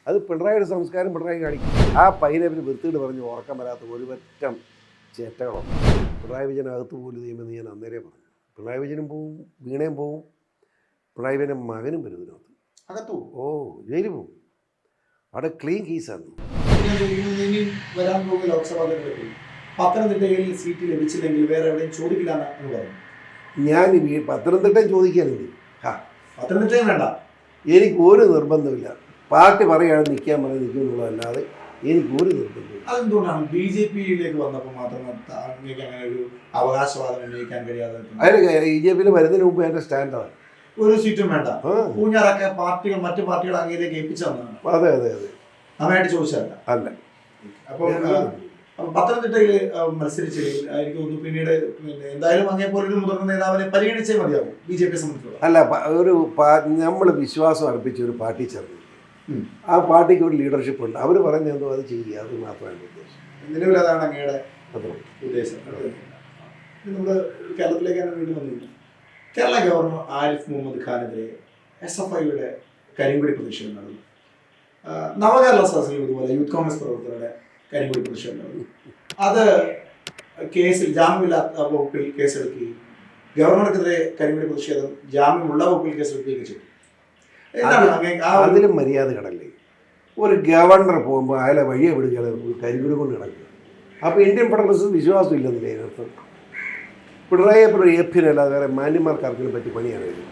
അത് പിണറായിയുടെ സംസ്കാരം പിണറായി കാണിക്കും. ആ പൈനവർ വൃത്തിയിട്ട് പറഞ്ഞ് ഉറക്കം വരാത്ത ഒരു പറ്റം ചേറ്റകളാണ്. പിണറായി വിജയൻ അകത്ത് പോലും ചെയ്യുമെന്ന് ഞാൻ അന്നേരം പറഞ്ഞു. പിണറായി വിജയനും പോവും, വീണയും പോവും, പിണറായി വിജയൻ്റെ മകനും വരും ഇതിനകത്ത്. അകത്തു ജയിലിൽ പോവും. അവിടെ ക്ലീൻ കേസാണ്. ഇനി വരാൻ പോകുന്ന ലോക്സഭാ തെരഞ്ഞെടുപ്പിൽ പത്തനംതിട്ടയിൽ സീറ്റ് ലഭിച്ചില്ലെങ്കിൽ വേറെ എവിടെയും ചോദിക്കില്ല എന്ന് പറഞ്ഞു. ഞാൻ പത്തനംതിട്ടയും ചോദിക്കാനുണ്ട്. പത്തനംതിട്ടയും വേണ്ട, എനിക്ക് ഒരു നിർബന്ധമില്ല. പാർട്ടി പറയുകയാണ് നിൽക്കാൻ പറഞ്ഞ് നിൽക്കുന്നുള്ളതല്ലാതെ എനിക്ക് ഒരു നിർബന്ധമില്ല. അതെന്തുകൊണ്ടാണ് BJP-യിലേക്ക് വന്നപ്പോൾ മാത്രം അങ്ങേക്ക് അങ്ങനെ ഒരു അവകാശവാദം ഉന്നയിക്കാൻ കഴിയാതെ? അതിന് BJP-യിൽ വരുന്നതിന് മുമ്പ് എൻ്റെ സ്റ്റാൻഡാണ്. ഒരു സീറ്റും വേണ്ട. പൂഞ്ഞാറൊക്കെ പാർട്ടികൾ മറ്റു പാർട്ടികൾ അങ്ങേലേക്ക് ഏൽപ്പിച്ചു തന്നതാണ്. അതെ അതെ അതെ, അമ്മയായിട്ട് ചോദിച്ചതല്ല. അല്ല. അപ്പോൾ പത്തനംതിട്ടയിൽ മത്സരിച്ചില്ലെങ്കിൽ എനിക്ക് തോന്നുന്നു പിന്നീട് എന്തായാലും അങ്ങേ പോലൊരു മുതിർന്ന നേതാവിനെ പരിഗണിച്ചേ മതിയാവും BJP-യെ സംബന്ധിച്ചുള്ള. അല്ല, നമ്മൾ വിശ്വാസം അർപ്പിച്ച ഒരു പാർട്ടി ചേർന്നു. ആ പാർട്ടിക്ക് ഒരു ലീഡർഷിപ്പ് ഉണ്ട്. അവർ പറയുന്നത് എന്തോ അത് ചെയ്യുക, അത് മാത്രമാണ് ഉദ്ദേശം. നിലവിൽ അതാണ് അങ്ങയുടെ ഉദ്ദേശം. നമ്മൾ കേരളത്തിലേക്കാണ് വീണ്ടും വന്നിരിക്കുന്നത്. കേരള ഗവർണർ ആരിഫ് മുഹമ്മദ് ഖാനെതിരെ SFIയുടെ കരിങ്കൊടി പ്രതിഷേധം നടന്നു. നവകേരള സദസ്സിൽ ഇതുപോലെ യൂത്ത് കോൺഗ്രസ് പ്രവർത്തകരുടെ കരിങ്കൊടി പ്രതിഷേധം നടന്നു. അത് കേസിൽ ജാമ്യമില്ലാത്ത വകുപ്പിൽ കേസെടുക്കുകയും ഗവർണർക്കെതിരെ കരിങ്കൊടി പ്രതിഷേധം ജാമ്യമുള്ള വകുപ്പിൽ കേസെടുക്കുകയും ചെയ്തു. അതിലും മര്യാദ കടല്ലേ. ഒരു ഗവർണർ പോകുമ്പോൾ അയാളെ വഴിയെ വിടുകയാണ് കരിങ്കൊടി കൊണ്ട് കിടക്കുക. അപ്പോൾ ഇന്ത്യൻ ഫെഡറലിസം വിശ്വാസം ഇല്ലെന്നില്ലേ അതിനർത്ഥം? പിണറായിയെ പോലെ എഫിനല്ലാതെ വേറെ മാന്യന്മാർക്ക് ആർക്കിനെ പറ്റി പണിയാണ് ഇത്.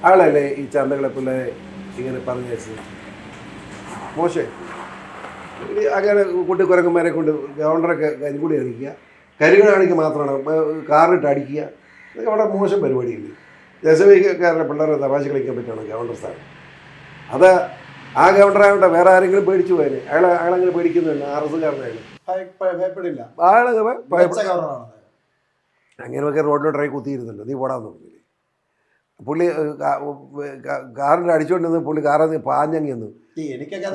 ആളല്ലേ ഈ ചന്തകളെ പിള്ളേരെ ഇങ്ങനെ പറഞ്ഞു വെച്ചത്? മോശം. അങ്ങനെ കുട്ടിക്കുരങ്ങന്മാരെ കൊണ്ട് ഗവർണറൊക്കെ കരിങ്കൊടി അടിക്കുക, കരിങ്കൊടി കാണിക്കുക മാത്രമാണ്, കാറിട്ട് അടിക്കുക. ഇതൊക്കെ വളരെ മോശം പരിപാടിയില്ലേ. ദശവിക്കാരുടെ പിള്ളേരെ തമാശ കളിക്കാൻ പറ്റുകയാണ് ഗവർണർ സ്ഥാനം. അത് ആ ഗവർണറായോണ്ട് വേറെ ആരെങ്കിലും പേടിച്ചു പോയതിന് അയാളങ്ങനെ പേടിക്കുന്നുണ്ട്. RS-കാരനായാലും ഭയപ്പെടില്ല. അങ്ങനെയൊക്കെ റോഡിലോട്ട് ഇറങ്ങി കുത്തിയിരുന്നല്ലോ, നീ പോടാന്ന് പറഞ്ഞില്ലേ. പുള്ളി കാറിൻ്റെ അടിച്ചുകൊണ്ടിരുന്ന് പുള്ളി കാറിൽ നിന്ന് പാഞ്ഞങ്ങി വന്നു.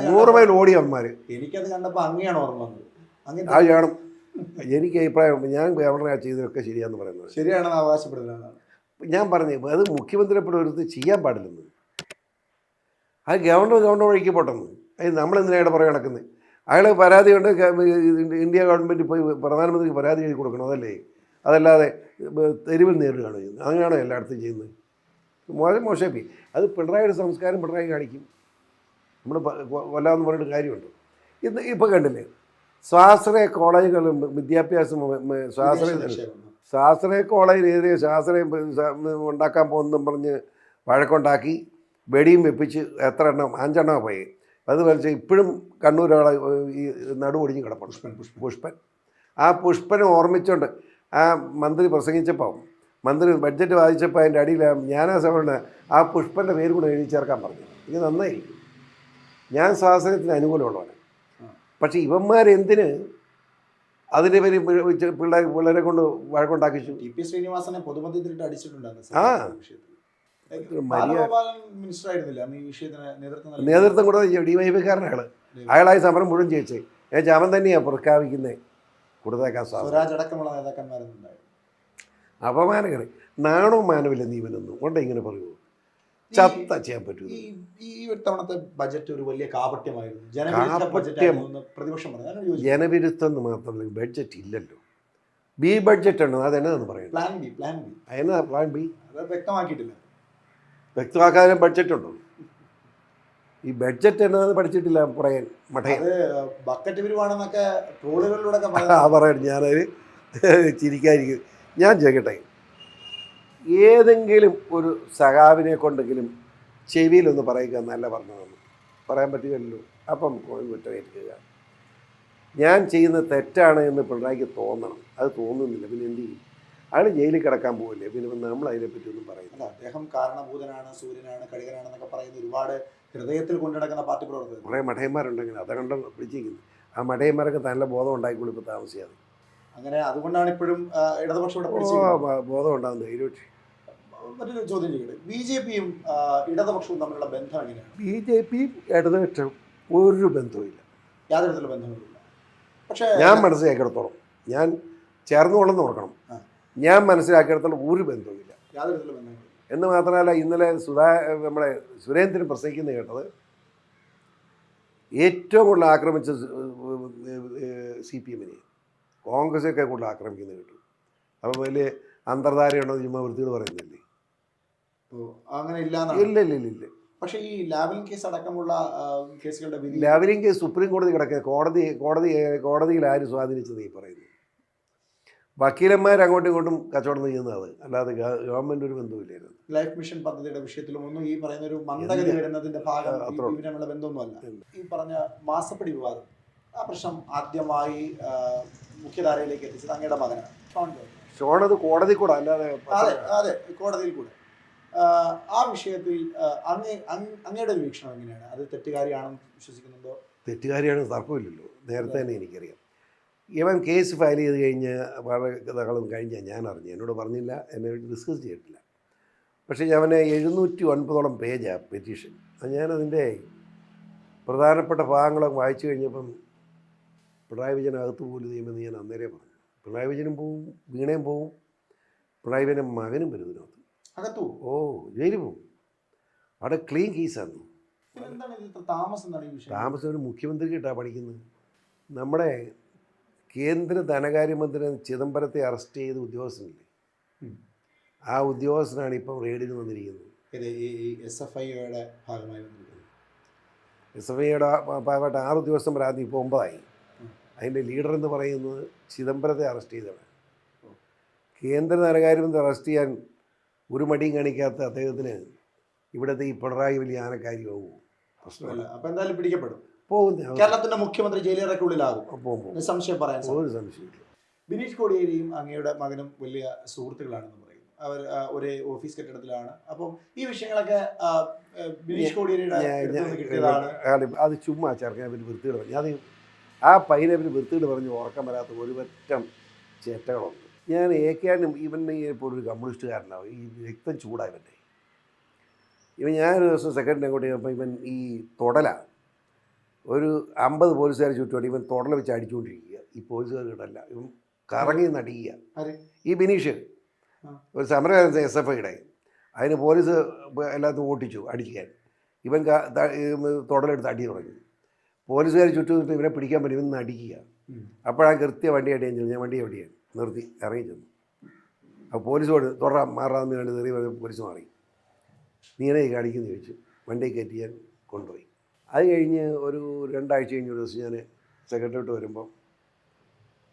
100 മൈൽ ഓടി അമ്മമാർ. എനിക്കത് കണ്ടപ്പോൾ അങ്ങനെയാണ് ഓർമ്മ വന്നത്. ആ ചെയ്യണം. എനിക്ക് അഭിപ്രായം, ഞാൻ ഗവർണറെ ചെയ്തതൊക്കെ ശരിയാന്ന് പറയുന്നത്. ശരിയാണെന്ന് അവകാശപ്പെടുന്നതാണ് ഞാൻ പറഞ്ഞു. അത് മുഖ്യമന്ത്രിയെപ്പോഴും ഒരു ചെയ്യാൻ പാടില്ലെന്ന്. അത് ഗവർണർ വഴിക്ക് പോട്ടെന്ന്. അത് നമ്മളെന്തിനായിട്ട് പുറകെ നടക്കുന്നത്? അയാൾ പരാതി കൊണ്ട് ഇന്ത്യ ഗവൺമെൻറ് പോയി പ്രധാനമന്ത്രിക്ക് പരാതി എഴുതി കൊടുക്കണം, അതല്ലേ? അതല്ലാതെ തെരുവിൽ നേരിടുകയാണ് ചെയ്യുന്നത്. അങ്ങനെയാണോ എല്ലായിടത്തും ചെയ്യുന്നത്? മോശപ്പി. അത് പിണറായിയുടെ സംസ്കാരം പിണറായി കാണിക്കും. നമ്മൾ കൊല്ലാമെന്ന് പറഞ്ഞിട്ട് കാര്യമുണ്ട്. ഇപ്പോൾ കണ്ടില്ലേ, സ്വാശ്രയ കോളേജുകളും വിദ്യാഭ്യാസം സ്വാശ്രയ കോളേജിനെതിരെ സ്വാശ്രയം ഉണ്ടാക്കാൻ പോകുന്നതും പറഞ്ഞ് വഴക്കുണ്ടാക്കി വെടിയും വെപ്പിച്ച് എത്ര എണ്ണം 5 എണ്ണം പോയി. അത് വലിച്ച് ഇപ്പോഴും കണ്ണൂർ ഈ നടുവൊടിഞ്ഞ് കിടപ്പുണ്ട് പുഷ്പൻ. ആ പുഷ്പനെ ഓർമ്മിച്ചുകൊണ്ട് ആ മന്ത്രി പ്രസംഗിച്ചപ്പോൾ, മന്ത്രി ബഡ്ജറ്റ് വായിച്ചപ്പോൾ അതിൻ്റെ അടിയിൽ ഞാനാ സമയത്ത് ആ പുഷ്പൻ്റെ പേര് കൂടെ എഴുതി ചേർക്കാൻ പറഞ്ഞു. ഇത് നന്നായി. ഞാൻ സ്വാശ്രയത്തിന് അനുകൂലമുള്ളവരാണ്. പക്ഷേ ഇവന്മാരെന്തിന് അതിൻ്റെ പേര് പിള്ളേരെ കൊണ്ട് വഴക്കുണ്ടാക്കിച്ചു? TP ശ്രീനിവാസനെ പൊതുമധ്യത്തിലിട്ട് അടിച്ചിട്ടുണ്ടായിരുന്നു. നേതൃത്വം കൂടെ DYFIക്കാരനാണ്. അയാളായി സമരം മുഴുവൻ ജയിച്ചേ. അവൻ തന്നെയാണ് പ്രഖ്യാപിക്കുന്നത് കൊടുത്തേക്കാൻ അടക്കമുള്ള നേതാക്കന്മാരുണ്ടായിരുന്നു. അപമാനങ്ങൾ. നാണവും മാനവില്ല നീ ഇവനൊന്നും കൊണ്ട് ഇങ്ങനെ പറയുമോ? ചത്ത ചെയ്യാൻ പറ്റൂ. ഈ തവണത്തെ ബജറ്റ് ഒരു വലിയ കാപട്യമായിരുന്നു. ജനവിരുദ്ധം എന്ന് മാത്രമല്ല, ബഡ്ജറ്റ് ഇല്ലല്ലോ. ബഡ്ജറ്റ് ഉണ്ടോ? അതെന്നാന്ന് പറയുന്നത്? എന്നാ പ്ലാൻ ബി? വ്യക്തമാക്കിയിട്ടില്ല. വ്യക്തമാക്കാനും ബഡ്ജറ്റ് ഉണ്ടോ? ഈ ബഡ്ജറ്റ് എന്നാന്ന് പഠിച്ചിട്ടില്ല പറയാൻ. മഠയൻ പറയാൻ ഞാനത് ചിരിക്കാതിരിക്കും. ഞാൻ ചോദിക്കട്ടെ, ഏതെങ്കിലും ഒരു സഖാവിനെ കൊണ്ടെങ്കിലും ചെവിയിലൊന്ന് പറയുക എന്നല്ല പറഞ്ഞതെന്ന് പറയാൻ പറ്റുകയല്ലോ. അപ്പം കുറ്റമേൽക്കുക. ഞാൻ ചെയ്യുന്ന തെറ്റാണ് എന്ന് പിണറായിക്ക് തോന്നണം. അത് തോന്നുന്നില്ല. പിന്നെ എന്ത് ചെയ്യും? അയാൾ ജയിലിൽ കിടക്കാൻ പോകില്ലേ? പിന്നെ നമ്മൾ അതിനെപ്പറ്റി ഒന്നും പറയുന്നില്ല. അദ്ദേഹം കാരണഭൂതനാണ്, സൂര്യനാണ്, കടികനാണെന്നൊക്കെ പറയുന്ന ഒരുപാട് ഹൃദയത്തിൽ കൊണ്ടുനടക്കുന്ന പാർട്ടി പ്രവർത്തകർ കുറേ മഠയന്മാരുണ്ടെങ്കിൽ അതെല്ലാം പിടിച്ചിരിക്കുന്നു. ആ മഠയന്മാരൊക്കെ നല്ല ബോധം ഉണ്ടായിക്കോളും. ഇപ്പോൾ താമസിയാതെ അങ്ങനെ. അതുകൊണ്ടാണ് ഇപ്പോഴും ഇടതുപക്ഷം ബോധം ഉണ്ടാകും. ധൈര്യം. മറ്റൊരു ചോദ്യം ചെയ്യട്ടെ, BJP-യും ഇടതുപക്ഷവും തമ്മിലുള്ള ബന്ധം എങ്ങനെയാണ്? BJP-യും ഇടതുപക്ഷവും ഒരു ബന്ധവുമില്ല. യാതൊരു തരത്തിലുള്ള ബന്ധങ്ങളില്ല. പക്ഷേ ഞാൻ മനസ്സിലാക്കിയിടത്തോളം, ഞാൻ ചേർന്നുകൊള്ളെന്ന് ഓർക്കണം, ഞാൻ മനസ്സിലാക്കിയിടത്തോളം ഒരു ബന്ധവുമില്ല. യാതൊരു തരത്തിലുള്ള ബന്ധങ്ങളില്ല എന്ന് മാത്രമല്ല, ഇന്നലെ നമ്മുടെ സുരേന്ദ്രൻ പ്രസംഗിക്കുന്നത് കേട്ടത് ഏറ്റവും കൂടുതൽ ആക്രമിച്ച CPM കോൺഗ്രസൊക്കെ കൂടുതൽ ആക്രമിക്കുന്നത് കിട്ടും. അപ്പം വലിയ അന്തർധാരയുണ്ടോ ചുമ്മാ വൃത്തികൾ പറയുന്നില്ലേ? അങ്ങനെ ഇല്ല. പക്ഷേ ഈ ലാവലിൻ കേസ് അടക്കമുള്ള കേസുകളുടെ ലാവലിൻ കേസ് സുപ്രീം കോടതി കിടക്കുക, കോടതിയിൽ ആര് സ്വാധീനിച്ചത് ഈ പറയുന്നത്? വക്കീലന്മാർ അങ്ങോട്ടും ഇങ്ങോട്ടും കച്ചവടം ചെയ്യുന്നത്, അല്ലാതെ ഗവൺമെന്റ് ഒരു ബന്ധവുമില്ലായിരുന്നു. ലൈഫ് മിഷൻ പദ്ധതിയുടെ വിഷയത്തിലും ഒന്നും ഈ പറയുന്ന ഒരു മന്ദഗതി വരുന്നതിന്റെ ഭാഗം ഇവരുള്ള ബന്ധമൊന്നുമല്ല. ഈ പറഞ്ഞ മാസപ്പടി വിവാദം, ആ പ്രശ്നം ആദ്യമായി മുഖ്യധാരയിലേക്ക് എത്തിച്ചത് അങ്ങയുടെ മകനാണ് ഷോൺ. അത് കോടതി കൂടെ അല്ലാതെ അതെ കോടതിയിൽ കൂടെ. ആ വിഷയത്തിൽ അങ്ങയുടെ ഒരു വീക്ഷണം എങ്ങനെയാണ്? അത് തെറ്റുകാരിയാണെന്ന് വിശ്വസിക്കുന്നുണ്ടോ? തെറ്റുകാരിയാണെന്ന് തർക്കമില്ലല്ലോ, നേരത്തെ തന്നെ എനിക്കറിയാം. ഇവൻ കേസ് ഫയൽ ചെയ്ത് കഴിഞ്ഞ് വളരെ കഴിഞ്ഞാൽ ഞാൻ അറിഞ്ഞു, എന്നോട് പറഞ്ഞില്ല, എന്നെ ഡിസ്കസ് ചെയ്തിട്ടില്ല. പക്ഷേ അവന് 709 പേജാണ് പെറ്റീഷൻ. ഞാനതിൻ്റെ പ്രധാനപ്പെട്ട ഭാഗങ്ങളൊക്കെ വായിച്ചു കഴിഞ്ഞപ്പം പിണറായി വിജയൻ അകത്ത് പോലും ചെയ്യുമെന്ന് ഞാൻ അന്നേരം പറഞ്ഞു. പിണറായി വിജയനും പോവും, വീണയും പോവും, പിണറായി വിജയനും മകനും വരും ഇതിനകത്ത്. അകത്തു ജയിലിൽ പോവും. അവിടെ ക്ലീൻ കേസാണ്. താമസം ഒരു മുഖ്യമന്ത്രിക്കിട്ടാണ് പഠിക്കുന്നത്. നമ്മുടെ കേന്ദ്ര ധനകാര്യമന്ത്രി ചിദംബരത്തെ അറസ്റ്റ് ചെയ്ത ഉദ്യോഗസ്ഥനില്ലേ, ആ ഉദ്യോഗസ്ഥനാണ് ഇപ്പം റെയ്ഡിന് വന്നിരിക്കുന്നത്. SFIയുടെ ഭാഗമായി SFIയുടെ ഭാഗമായിട്ട് 6 ഉദ്യോഗസ്ഥൻ പരാതി, ഇപ്പോൾ 9 ആയി. അതിൻ്റെ ലീഡർ എന്ന് പറയുന്നത് ചിദംബരത്തെ അറസ്റ്റ് ചെയ്തതാണ്. കേന്ദ്ര ധനകാര്യമന്ത്രി അറസ്റ്റ് ചെയ്യാൻ ഒരു മടിയും കാണിക്കാത്ത അദ്ദേഹത്തിന് ഇവിടുത്തെ ഈ പിണറായി വലിയ ആനക്കാര്യമാവും. പ്രശ്നമല്ല. അപ്പോൾ എന്തായാലും പിടിക്കപ്പെടും. കേരളത്തിന്റെ മുഖ്യമന്ത്രി ജയിലറയ്ക്കുള്ളിലാകും, നിസ്സംശയം പറയാൻ. ഒരു സംശയമില്ല. ബിനീഷ് കോടിയേരിയും അങ്ങയുടെ മകനും വലിയ സുഹൃത്തുക്കളാണെന്ന് പറയുന്നു. അവർ ഒരേ ഓഫീസ് കെട്ടിടത്തിലാണ്. അപ്പം ഈ വിഷയങ്ങളൊക്കെ ബിനീഷ് കോടിയേരിയുടെ കിട്ടിയതാണ്. അത് ചുമ്മാ ചേർക്കാൻ അവർ വൃത്തികൾ പറഞ്ഞു. അത് ആ പയ്യനെ അവർ വൃത്തികൾ പറഞ്ഞ് ഓർക്കാൻ വരാത്ത ഒരു പറ്റം ചേറ്റകളുണ്ട്. ഞാൻ ഏക്കാനും ഇവനെ ഇപ്പോൾ ഒരു കമ്മ്യൂണിസ്റ്റുകാരനാവും. ഈ രക്തം ചൂടായവൻ്റെ ഞാനൊരു ദിവസം സെക്രട്ടറി അങ്ങോട്ട് ചെയ്യുമ്പോൾ ഇവൻ ഈ തൊടലാണ് ഒരു 50 പോലീസുകാർ ചുറ്റുപാട് ഇവൻ തൊടല വെച്ച് അടിച്ചുകൊണ്ടിരിക്കുക. ഈ പോലീസുകാർ കിട്ടല്ല, ഇവൻ കറങ്ങി നടിക്കുക. ഈ ബിനീഷ് ഒരു സമരകാലത്ത് SFIയുടെ അതിന് പോലീസ് എല്ലാത്തും ഓട്ടിച്ചു അടിക്കാൻ. ഇവൻ തൊടലെടുത്ത് അടി തുടങ്ങി. പോലീസുകാർ ചുറ്റും ഇവനെ പിടിക്കാൻ പറ്റും, ഇവൻ അടിക്കുക. അപ്പോഴാണ് കൃത്യ വണ്ടിയായിട്ട് ഞാൻ വണ്ടിയെ നിർത്തി ഇറങ്ങി ചെന്നു. അപ്പോൾ പോലീസോട് തുടരാം മാറാമെന്ന് കണ്ട് തെറി പോലീസ് മാറി. നീനെ കാണിക്കുന്നു ചോദിച്ചു. വണ്ടിയെ കയറ്റി ഞാൻ കൊണ്ടുപോയി. അത് കഴിഞ്ഞ് ഒരു 2 ആഴ്ച കഴിഞ്ഞ ഒരു ദിവസം ഞാൻ സെക്രട്ടറിയോട്ട് വരുമ്പം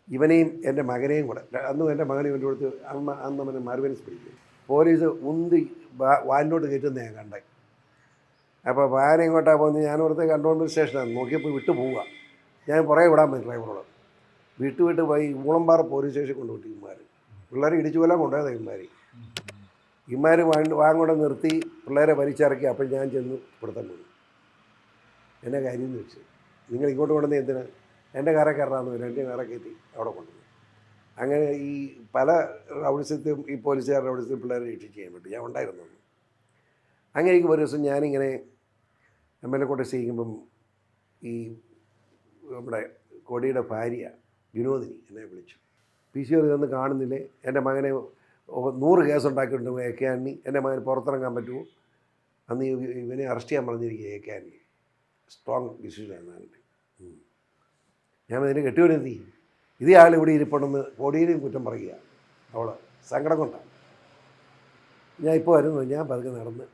ഇവനെയും എൻ്റെ മകനെയും കൂടെ, അന്നും എൻ്റെ മകനെയും എൻ്റെ അടുത്ത് അന്ന് അവനെ മാർവൻസ് പിടിക്കും. പോലീസ് ഉന്തി വാനിലോട്ട് കയറ്റുന്ന ഞാൻ കണ്ടേ. അപ്പോൾ വാൻ എങ്ങോട്ടാണ് പോകുന്നത്? ഞാൻ ഓർത്ത് കൺട്രോൾമെൻറ്റ് സ്റ്റേഷനാണ്. നോക്കിയപ്പോൾ വിട്ടു പോവുക. ഞാൻ പുറകെ വിടാൻ പറ്റും ഡ്രൈവറോട്. വിട്ട് പോയി ഊളമ്പാറ പോലീസ് സ്റ്റേഷൻ കൊണ്ടുപോയിട്ട് ഇമാർ പിള്ളേരെ ഇടിച്ചു കൊല്ലാൻ കൊണ്ടുപോയത്. ഇമാർ വാങ്ങോടെ നിർത്തി പിള്ളേരെ വലിച്ചിറക്കി. അപ്പോൾ ഞാൻ ചെന്ന് പിടുത്തം പോയി. എന്നെ കാര്യം എന്ന് വെച്ചു, നിങ്ങൾ ഇങ്ങോട്ട് കൊണ്ടുവന്ന് എന്തിനാ? എൻ്റെ കാറെ കയറാമെന്ന് വരും. എൻ്റെ കാറെ കയറ്റി അവിടെ കൊണ്ടുപോയി. അങ്ങനെ ഈ പല റൗഡിസത്തും ഈ പോലീസുകാരുടെ റൗഡിസത്തും പിള്ളേരെ രക്ഷിച്ച് ചെയ്യാൻ പറ്റും. ഞാൻ ഉണ്ടായിരുന്നു. അങ്ങനെ ഒരു ദിവസം ഞാനിങ്ങനെ MLA കോട്ടേഴ്സ് ചെയ്യുമ്പം ഈ നമ്മുടെ കോടിയുടെ ഭാര്യ വിനോദിനി എന്നെ വിളിച്ചു. PCR ഇതൊന്നും കാണുന്നില്ലേ, എൻ്റെ മകനെ 100 കേസുണ്ടാക്കിയിട്ടുണ്ട് AK-ആന്റണി, എൻ്റെ മകന് പുറത്തിറങ്ങാൻ പറ്റുമോ? അന്ന് ഇവനെ അറസ്റ്റ് ചെയ്യാൻ പറഞ്ഞിരിക്കുക AK-ആന്റണി. സ്ട്രോങ് ഡിസിഷനാണ്. ഞാൻ അതിന് കെട്ടിവരുത്തി ഇതേ ആൾ ഇവിടെ ഇരിപ്പുണ്ടെന്ന് കോടിയേരിയും കുറ്റം പറയുക. അവൾ സങ്കടം കൊണ്ടാണ്. ഞാൻ ഇപ്പോൾ വരുന്നു. ഞാൻ പതുക്കെ നടന്ന്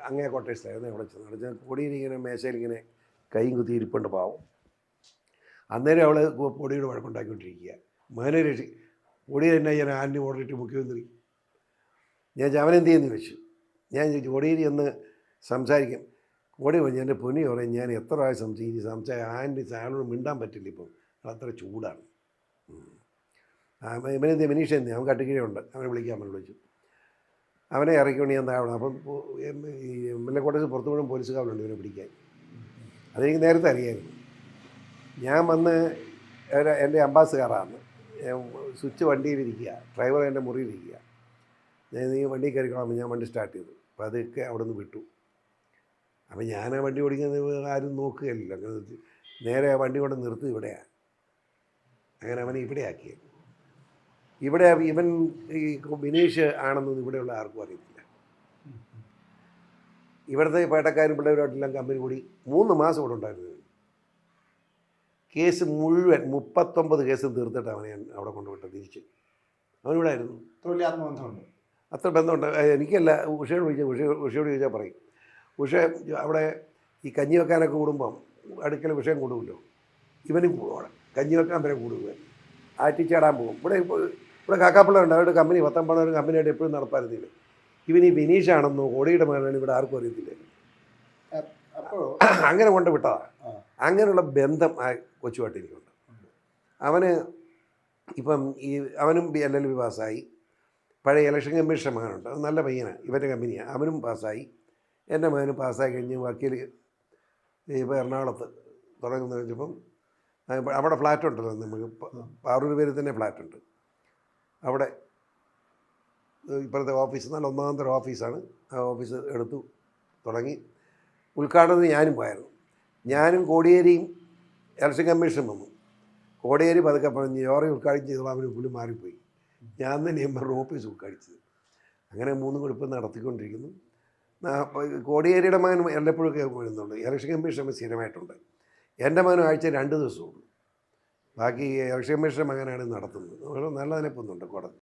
അങ്ങേ കോട്ടേഴ്സിലായിരുന്നു അവിടെ ചെന്ന് നടന്ന് കോടിയേരി ഇങ്ങനെ മേശയിൽ ഇങ്ങനെ കൈയും കുത്തി ഇരിപ്പുണ്ട് പാവം. അന്നേരം അവൾ കോടിയോട് വഴക്കുണ്ടാക്കിക്കൊണ്ടിരിക്കുക. മകനെ കോടിയേരി എന്നാ ഞാൻ ആന്റി മോഡറേറ്റ് മുഖ്യമന്ത്രി. ഞാൻ അവനെന്ത് ചെയ്യുന്നു ചോദിച്ചു. ഞാൻ ചോദിച്ചു കോടിയേരി ഒന്ന് സംസാരിക്കും. കോടി പറഞ്ഞു എൻ്റെ പൊന്നി പറയും ഞാൻ എത്ര പ്രാവശ്യം ആൻറ്റി സാറിനോട് മിണ്ടാൻ പറ്റില്ല, ഇപ്പം അത്ര ചൂടാണ്. ഇവനെന്ത് മനീഷ എന്ത് അവൻ കട്ടിക്കിഴയുണ്ട്, അവനെ വിളിക്കാൻ വിളിച്ചു. അവനെ ഇറക്കിക്കൊണ്ട് ഞാൻ താഴണം. അപ്പം ഈ MLA കോട്ടേഴ്സ് പുറത്തു പോലും പോലീസുകാരുണ്ട് ഇവനെ പിടിക്കാൻ. അതെനിക്ക് നേരത്തെ അറിയാമായിരുന്നു. ഞാൻ വന്ന് എൻ്റെ അംബാസഡറാണ്. സ്വിച്ച് വണ്ടിയിലിരിക്കുക, ഡ്രൈവർ എൻ്റെ മുറിയിലിരിക്കുക. ഞാൻ നീ വണ്ടി കയറിക്കോളാം. ഞാൻ വണ്ടി സ്റ്റാർട്ട് ചെയ്തു. അപ്പോൾ അതൊക്കെ അവിടെ നിന്ന് വിട്ടു. അപ്പം ഞാൻ ആ വണ്ടി ഓടിക്കുന്നത് ആരും നോക്കുകയല്ലോ. അങ്ങനെ നേരെ വണ്ടി കൊണ്ട് നിർത്തി ഇവിടെയാണ്. അങ്ങനെ അവനെ ഇവിടെ ആക്കിയത്. ഇവിടെ ഇവൻ ഈ ബിനീഷ് ആണെന്നൊന്നും ഇവിടെയുള്ള ആർക്കും അറിയത്തില്ല. ഇവിടുത്തെ പേട്ടക്കാരും പിള്ളേരുമായിട്ടെല്ലാം കമ്പനി കൂടി 3 മാസം ഇവിടെ ഉണ്ടായിരുന്നു. കേസ് മുഴുവൻ 39 കേസ് തീർത്തിട്ട് അവനെ ഞാൻ അവിടെ കൊണ്ടുവിട്ടത് തിരിച്ച്. അവനിവിടെ ആയിരുന്നു. തൊഴിൽ ആത്മബന്ധമുണ്ട്. അത്ര ബന്ധമുണ്ട്. എനിക്കല്ല, ഉഷയോട് ചോദിച്ചാൽ പറയും. ഉഷ അവിടെ ഈ കഞ്ഞി വെക്കാനൊക്കെ കൂടുമ്പം അടുക്കൽ വിഷയം കൂടുമല്ലോ, ഇവനും കൂടും അവിടെ. കഞ്ഞി വെക്കാൻ വരെ കൂടുക, ആറ്റിച്ചാടാൻ പോകും. ഇവിടെ കാക്കാപ്പിള്ളുണ്ട്, അവരുടെ കമ്പനി 19 ഒരു കമ്പനിയായിട്ട് എപ്പോഴും നടപ്പായിരുന്നില്ല. ഇവൻ ഈ ബിനീഷാണെന്നോ കോടിയുടെ മകനാണ് ഇവിടെ ആർക്കും അറിയത്തില്ല. അപ്പോൾ അങ്ങനെ കൊണ്ട് വിട്ടതാണ്. അങ്ങനെയുള്ള ബന്ധം ആ കൊച്ചുമായിട്ട് എനിക്കുണ്ട്. അവന് ഇപ്പം അവനും LLB പാസ്സായി. പഴയ ഇലക്ഷൻ കമ്മീഷൻ മകനുണ്ട്, അത് നല്ല പയ്യനാണ്, ഇവൻ്റെ കമ്പനിയാണ്. അവനും പാസ്സായി. എൻ്റെ മകനും പാസ്സായി കഴിഞ്ഞ് വക്കീൽ ഇപ്പോൾ എറണാകുളത്ത് തുടങ്ങുന്ന വെച്ചപ്പം അവിടെ ഫ്ലാറ്റ് ഉണ്ടല്ലോ നമുക്ക്, 6 പേര് തന്നെ ഫ്ലാറ്റുണ്ട് അവിടെ. ഇപ്പോഴത്തെ ഓഫീസ് നല്ല ഒന്നാന്തരം ഓഫീസാണ്. ആ ഓഫീസ് എടുത്തു തുടങ്ങി. ഉദ്ഘാടനത്തിന് ഞാനും പോയായിരുന്നു. ഞാനും കോടിയേരിയും ഇലക്ഷൻ കമ്മീഷൻ വന്നു. കോടിയേരി പതുക്കെ പറഞ്ഞ് ജോറി ഉദ്ഘാടനം ചെയ്തോളാം, അവന് പുള്ളി മാറിപ്പോയി. ഞാൻ തന്നെ എംബറുടെ ഓഫീസ് ഉദ്ഘാടിച്ചത്. അങ്ങനെ 3 കൊടുപ്പ് നടത്തിക്കൊണ്ടിരിക്കുന്നു. കോടിയേരിയുടെ മകൻ എല്ലപ്പോഴും വരുന്നുണ്ട്. ഇലക്ഷൻ കമ്മീഷൻ സ്ഥിരമായിട്ടുണ്ട്. എൻ്റെ മകനും ആഴ്ച 2 ദിവസമുള്ളൂ. ബാക്കി ഇലക്ഷൻ കമ്മീഷൻ്റെ മകനാണ് നടത്തുന്നത്. നല്ല നിലപ്പൊന്നുണ്ട് കോടതി.